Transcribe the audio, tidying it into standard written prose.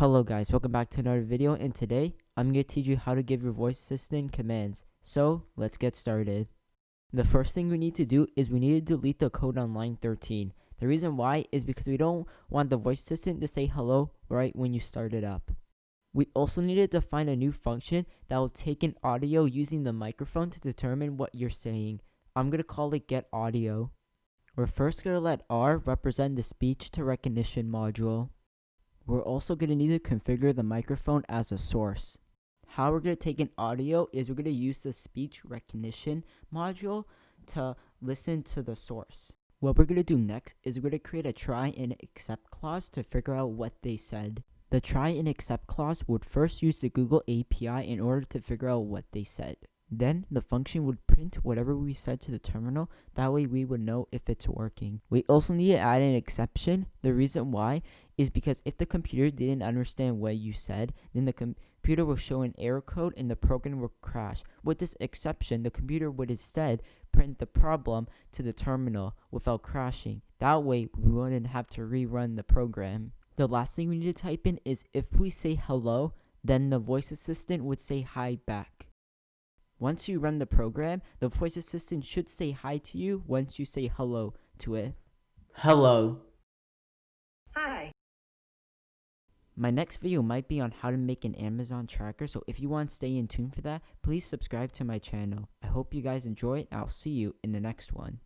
Hello guys, welcome back to another video, and today I'm going to teach you how to give your voice assistant commands. So let's get started. The first thing we need to do is we need to delete the code on line 13. The reason why is because we don't want the voice assistant to say hello right when you start it up. We also need to define a new function that will take in audio using the microphone to determine what you're saying. I'm going to call it get audio. We're first going to let R represent the speech to recognition module. We're also going to need to configure the microphone as a source. How we're going to take in audio is we're going to use the speech recognition module to listen to the source. What we're going to do next is we're going to create a try and accept clause to figure out what they said. The try and accept clause would first use the Google API in order to figure out what they said. Then the function would print whatever we said to the terminal. That way we would know if it's working. We also need to add an exception. The reason why is because if the computer didn't understand what you said, then the computer will show an error code and the program will crash. With this exception, the computer would instead print the problem to the terminal without crashing. That way we wouldn't have to rerun the program. The last thing we need to type in is if we say hello, then the voice assistant would say hi back. Once you run the program, the voice assistant should say hi to you once you say hello to it. Hello. Hi. My next video might be on how to make an Amazon tracker, so if you want to stay in tune for that, please subscribe to my channel. I hope you guys enjoy it, and I'll see you in the next one.